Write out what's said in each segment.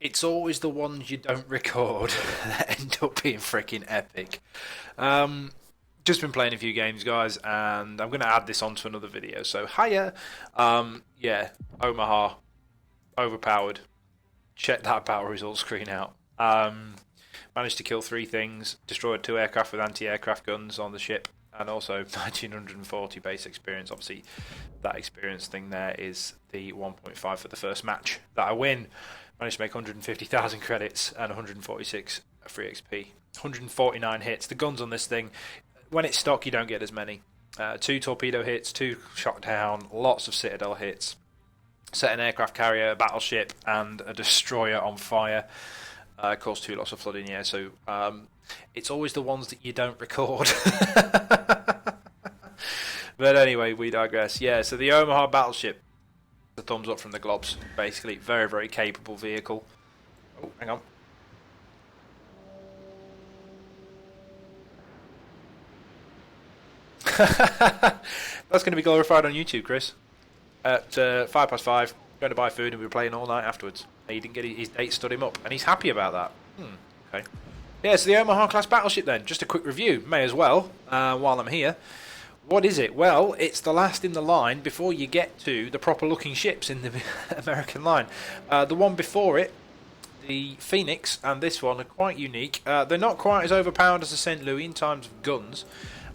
It's always the ones you don't record that end up being freaking epic. Just been playing a few games, guys, and I'm going to add this onto another video. So, hiya. Yeah, Omaha, overpowered. Check that battle results screen out. Managed to kill 3 things, destroyed 2 aircraft with anti-aircraft guns on the ship, and also 1940 base experience. Obviously, that experience thing there is the 1.5 for the first match that I win. Managed to make 150,000 credits and 146 free XP. 149 hits. The guns on this thing, when it's stock, you don't get as many. 2 torpedo hits, 2 shot down, lots of citadel hits. Set an aircraft carrier, a battleship, and a destroyer on fire. Caused 2 lots of flood in the air. So it's always the ones that you don't record. But anyway, we digress. Yeah, so the Omaha battleship. A thumbs up from the Globbits. Basically, very, very capable vehicle. Oh, hang on. That's going to be glorified on YouTube, Chris. At 5:05, going to buy food and we were playing all night afterwards. He didn't get his date, stood him up, and he's happy about that. Okay. Yeah, so the Omaha class battleship then. Just a quick review, may as well, while I'm here. What is it? Well, it's the last in the line before you get to the proper looking ships in the American line. The one before it, the Phoenix, and this one are quite unique. They're not quite as overpowered as the St. Louis in terms of guns,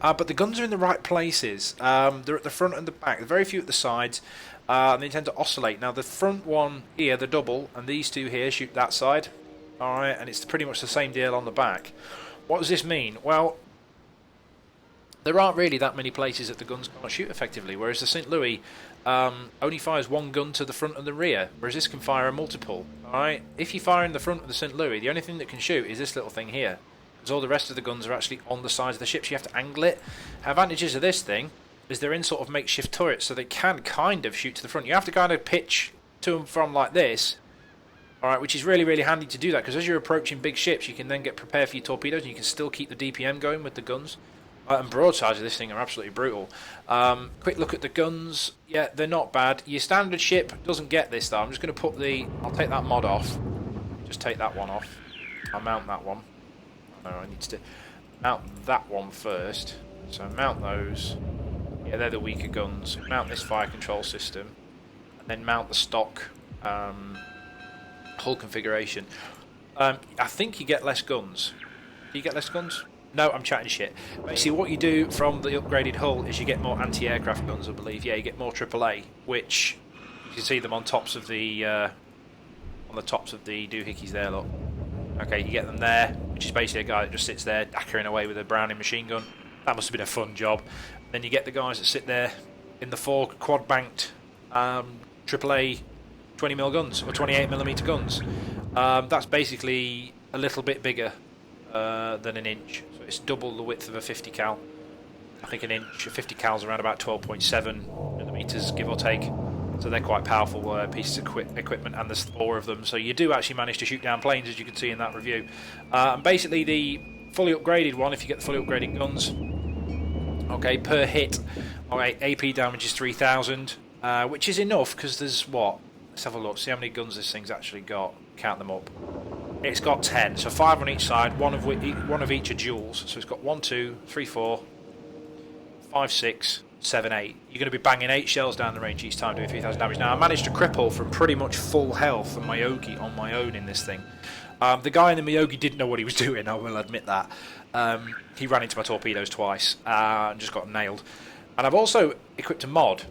but the guns are in the right places. They're at the front and the back. There are very few at the sides, and they tend to oscillate. Now, the front one here, the double, and these 2 here shoot that side. Alright, and it's pretty much the same deal on the back. What does this mean? Well, there aren't really that many places that the guns can't shoot effectively, whereas the St. Louis only fires 1 gun to the front and the rear, whereas this can fire a multiple. Alright, if you fire in the front of the St. Louis, the only thing that can shoot is this little thing here, because all the rest of the guns are actually on the sides of the ships. You have to angle it. Advantages of this thing is they're in sort of makeshift turrets, so they can kind of shoot to the front. You have to kind of pitch to and from like this, alright, which is really, really handy to do that, because as you're approaching big ships, you can then get prepared for your torpedoes, and you can still keep the DPM going with the guns. And broadsides of this thing are absolutely brutal. Quick look at the guns. Yeah, they're not bad. Your standard ship doesn't get this, though. I'm just going to put the... I'll take that mod off. Just take that one off. I'll mount that one. No, I need to mount that one first. So mount those. Yeah, they're the weaker guns. Mount this fire control system. And then mount the stock hull configuration. I think you get less guns. Do you get less guns? No, I'm chatting shit. Basically, what you do from the upgraded hull is you get more anti-aircraft guns, I believe. Yeah, you get more AAA, which you can see them on tops of the doohickeys there. Look, okay, you get them there, which is basically a guy that just sits there dackering away with a Browning machine gun. That must have been a fun job. Then you get the guys that sit there in the 4 quad-banked AAA 20mm guns or 28mm guns. That's basically a little bit bigger than an inch. It's double the width of a 50 cal. I think an inch, a 50 cal's around about 12.7 millimeters, give or take. So they're quite powerful pieces of equipment, and there's 4 of them. So you do actually manage to shoot down planes, as you can see in that review. And basically, the fully upgraded one, if you get the fully upgraded guns, okay, per hit, okay, AP damage is 3,000, which is enough because there's what? Let's have a look. See how many guns this thing's actually got. Count them up. It's got 10, so 5 on each side, one of each are duels. So it's got 1, 2, 3, 4, 5, 6, 7, 8. You're going to be banging 8 shells down the range each time, doing 3,000 damage. Now, I managed to cripple from pretty much full health on Miyogi on my own in this thing. The guy in the Miyogi didn't know what he was doing, I will admit that. He ran into my torpedoes twice and just got nailed. And I've also equipped a mod.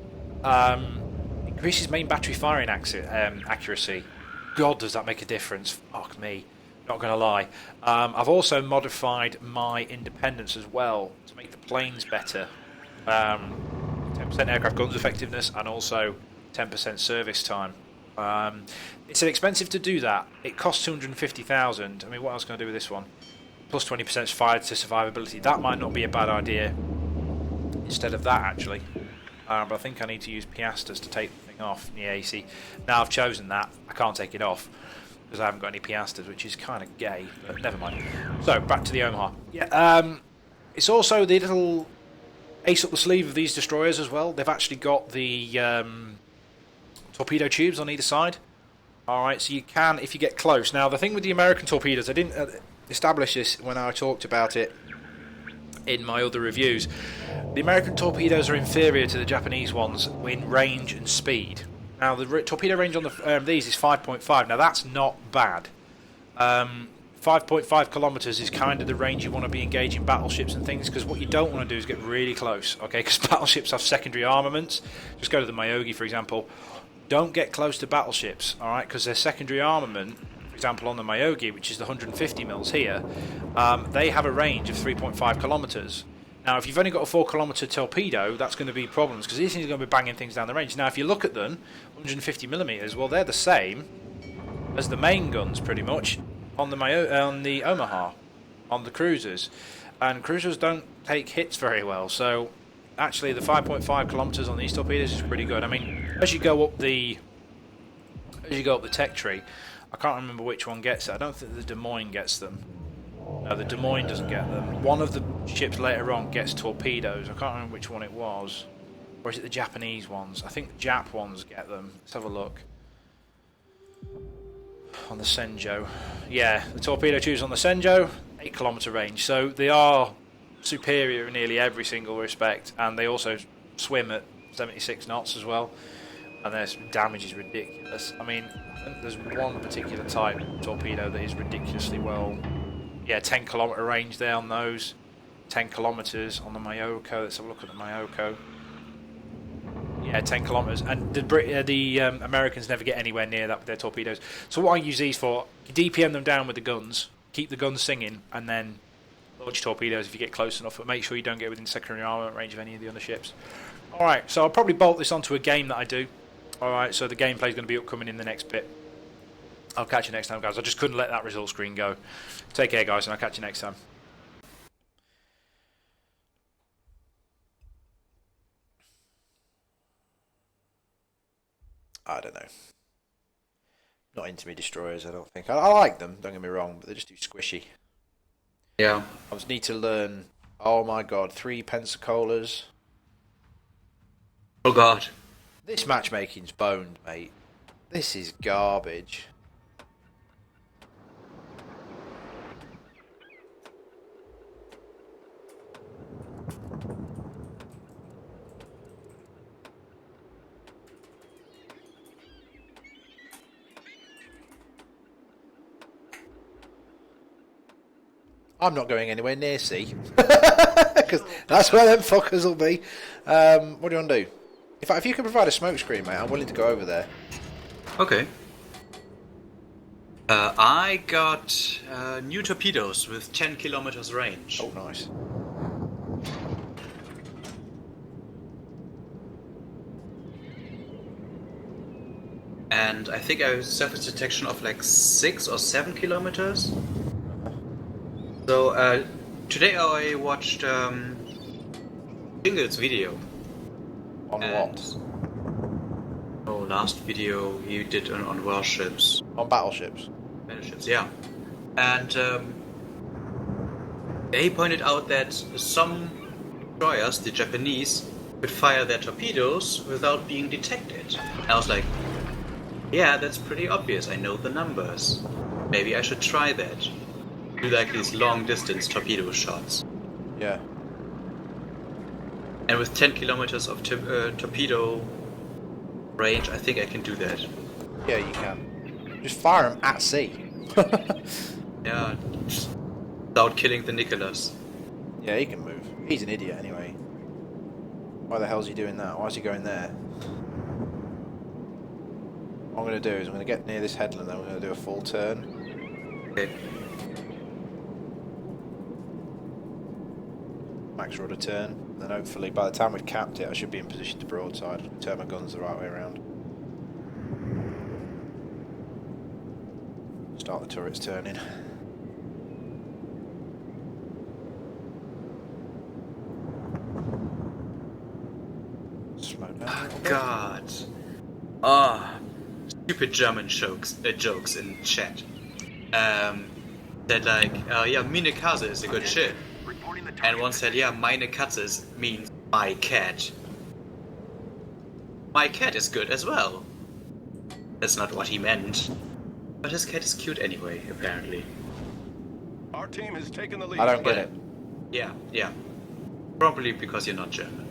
Increases main battery firing accuracy. God, does that make a difference? Fuck me. Not going to lie. I've also modified my independence as well to make the planes better. 10% aircraft guns effectiveness and also 10% service time. It's expensive to do that. It costs 250,000. I mean, what else can I do with this one? Plus 20% fire to survivability. That might not be a bad idea instead of that, actually. But I think I need to use piastres to take the thing off. Yeah, you see, now I've chosen that, I can't take it off because I haven't got any piastres, which is kind of gay, but never mind. So, back to the Omaha. Yeah, it's also the little ace up the sleeve of these destroyers as well. They've actually got the torpedo tubes on either side. Alright, so you can if you get close. Now, the thing with the American torpedoes, I didn't establish this when I talked about it in my other reviews. The American torpedoes are inferior to the Japanese ones in range and speed. Now, the torpedo range on these is 5.5. Now, that's not bad. 5.5 kilometers is kind of the range you want to be engaging battleships and things, because what you don't want to do is get really close, okay? Because battleships have secondary armaments. Just go to the Myogi, for example. Don't get close to battleships, all right? Because their secondary armament, for example, on the Myogi, which is the 150 mils here, they have a range of 3.5 kilometers. Now, if you've only got a 4-kilometer torpedo, that's going to be problems, because these things are going to be banging things down the range. Now, if you look at them, 150 millimeters, well, they're the same as the main guns, pretty much, on the Omaha, on the cruisers. And cruisers don't take hits very well, so actually the 5.5 kilometers on these torpedoes is pretty good. I mean, as you go up the tech tree, I can't remember which one gets it. I don't think the Des Moines gets them. No, the Des Moines doesn't get them. One of the ships later on gets torpedoes. I can't remember which one it was. Or is it the Japanese ones? I think the Jap ones get them. Let's have a look. On the Senjo. Yeah, the torpedo tubes on the Senjo, 8-kilometer range. So they are superior in nearly every single respect, and they also swim at 76 knots as well, and their damage is ridiculous. I mean, I think there's one particular type torpedo that is ridiculously well. Yeah, 10-kilometer range there on those, 10 kilometers on the Myoko. Let's have a look at the Myoko. Yeah, 10 kilometers, and the Americans never get anywhere near that with their torpedoes. So what I use these for, you DPM them down with the guns, keep the guns singing, and then launch torpedoes if you get close enough, but make sure you don't get within secondary armament range of any of the other ships. Alright, so I'll probably bolt this onto a game that I do. Alright, so the gameplay is going to be upcoming in the next bit. I'll catch you next time, guys. I just couldn't let that result screen go. Take care, guys, and I'll catch you next time. I don't know. Not into me destroyers, I don't think. I like them, don't get me wrong, but they're just too squishy. Yeah. I just need to learn, oh my god, 3 Pensacola's. Oh god. This matchmaking's boned, mate. This is garbage. I'm not going anywhere near C. Because that's where them fuckers will be. What do you want to do? If you can provide a smoke screen, mate, I'm willing to go over there. Okay. I got new torpedoes with 10 kilometers range. Oh, nice. And I think I have surface detection of like 6 or 7 kilometers. So today I watched Jingle's video. On what? Oh, last video he did on warships. On battleships? Battleships, yeah. And they pointed out that some destroyers, the Japanese, could fire their torpedoes without being detected. And I was like, yeah, that's pretty obvious. I know the numbers. Maybe I should try that. Do like these long distance torpedo shots. Yeah. And with 10 kilometers of torpedo range, I think I can do that. Yeah, you can. Just fire them at sea. Yeah, without killing the Nicholas. Yeah, he can move. He's an idiot anyway. Why the hell is he doing that? Why is he going there? What I'm going to do is I'm going to get near this headland, then I'm going to do a full turn. Okay. Max rudder turn, then hopefully by the time we've capped it I should be in position to broadside. Turn my guns the right way around. Start the turrets turning. Slow down a little bit. God. Ah, stupid German jokes in chat. That like, yeah, meine Katze is a good ship. And one said, yeah, meine Katze means my cat. My cat is good as well. That's not what he meant. But his cat is cute anyway, apparently. Our team has taken the lead. I don't get it. Yeah. Probably because you're not German.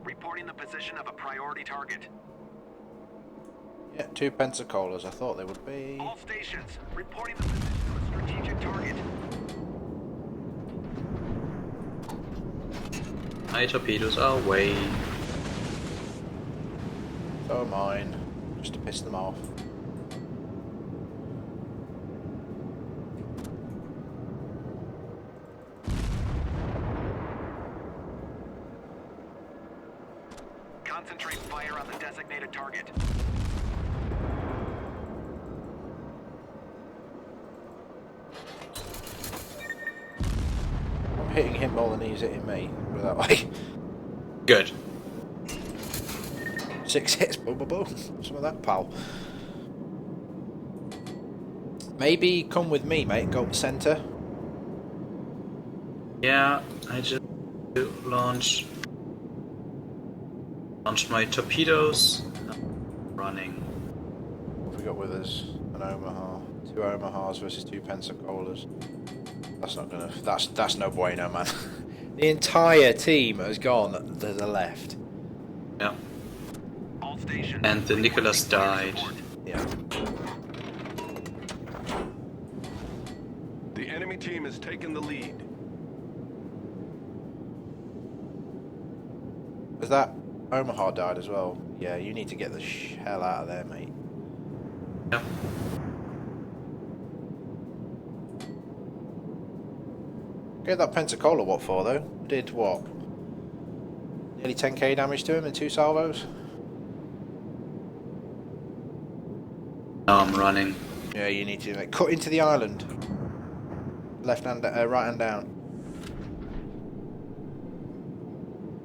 Reporting the position of a priority target. Yeah, 2 Pensacolas. I thought they would be. All stations, reporting the position of a strategic target. My torpedoes are away. So mine. Just to piss them off. Concentrate fire on the designated target. I'm hitting him more than he's hitting me. Put it that way. Good. 6 hits, boom, boom, boom. Some of that, pal. Maybe come with me, mate, and go up the centre. Yeah, I just launch my torpedoes. Running. What have we got with us? An Omaha. 2 Omahas versus 2 Pensacola's. That's not gonna. That's no bueno, man. The entire team has gone to the left. Yeah. All stations. And the Nicholas died. Yeah. The enemy team has taken the lead. Has that Omaha died as well? Yeah, you need to get the hell out of there, mate. Yeah. Get that Pensacola what for though? Did what? Nearly 10k damage to him in 2 salvos? Now I'm running. Yeah, you need to cut into the island. Left hand, right hand down.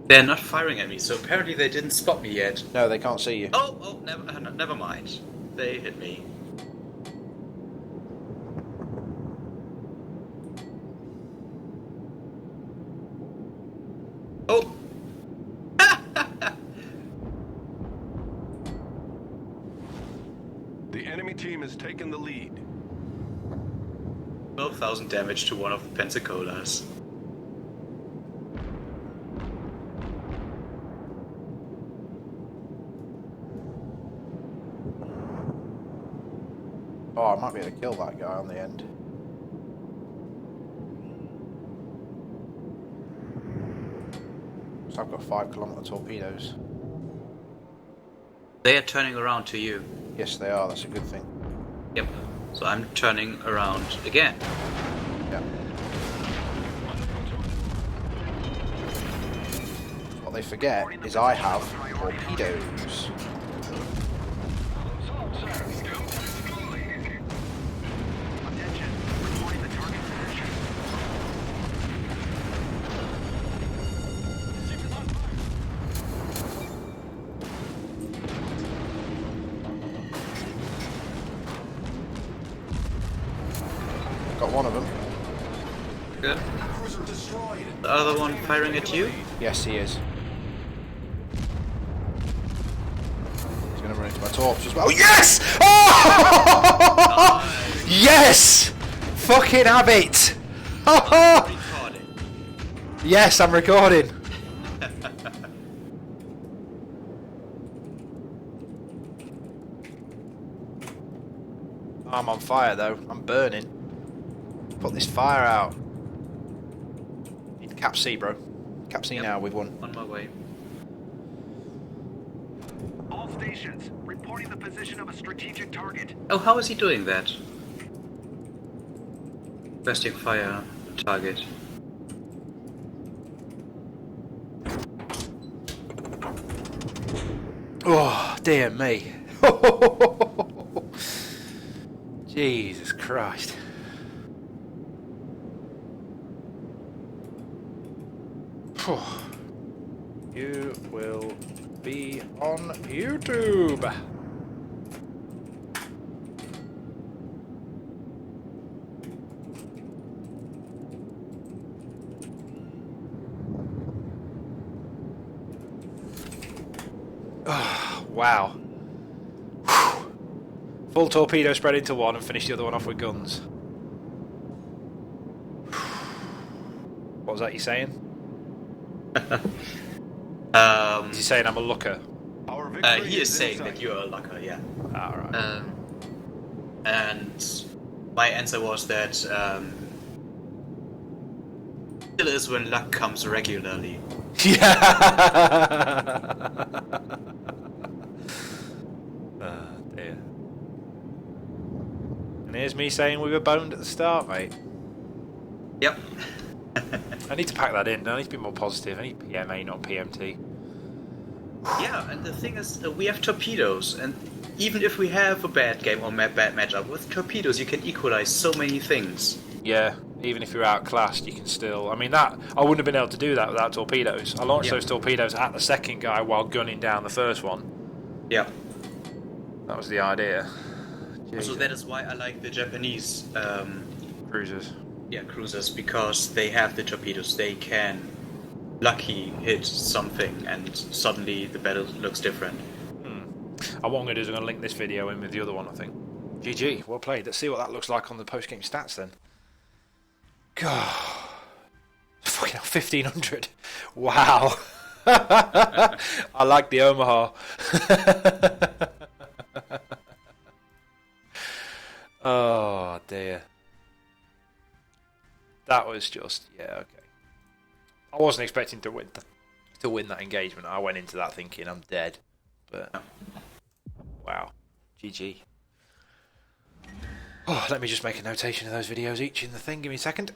They're not firing at me, so apparently they didn't spot me yet. No, they can't see you. Oh, never mind. They hit me. Oh! The enemy team has taken the lead. 12,000 damage to one of the Pensacolas. Oh, I might be able to kill that guy on the end. So I've got 5-kilometer torpedoes. They are turning around to you. Yes, they are. That's a good thing. Yep. So I'm turning around again. Yeah. What they forget is I have torpedoes. Attention, reporting the target position. Got one of them. Good. The other one firing at you? Yes, he is. He's going to run into my torps as well. Yes! Oh! Yes! Fucking have it! Recording. Yes, I'm recording. I'm on fire though. I'm burning. Put this fire out. Need Cap C, bro. Cap C Yep. now. We've won. On my way. All stations, reporting the position of a strategic target. Oh, how is he doing that? Requesting fire target. Oh, dear me. Jesus Christ. Phew. You will be on YouTube. Oh, wow. Full torpedo spread into one and finish the other one off with guns. What was that you saying? Is he saying I'm a looker? Our victory He is in saying sight. that you're a lucker, yeah. Alright. And my answer was that still is when luck comes regularly. Yeah. Dear. And here's me saying we were boned at the start, mate. Yep. I need to pack that in. I need to be more positive. I need PMA, not PMT. Yeah, and the thing is, we have torpedoes, and even if we have a bad game or bad matchup, with torpedoes you can equalize so many things. Yeah, even if you're outclassed, you can still... I mean, that I wouldn't have been able to do that without torpedoes. I launched those torpedoes at the second guy while gunning down the first one. Yeah. That was the idea. So Jesus. that is why I like the Japanese Cruisers. cruisers, because they have the torpedoes. They can lucky hit something, and suddenly the battle looks different. What I'm going to do is I'm going to link this video in with the other one, I think. GG, well played. Let's see what that looks like on the post-game stats then. God. Fucking hell, 1500. Wow. I like the Omaha. Oh, dear. That was just... Yeah, okay. I wasn't expecting to win that engagement. I went into that thinking I'm dead. But... Wow. GG. Oh, let me just make a notation of those videos each in the thing. Give me a second.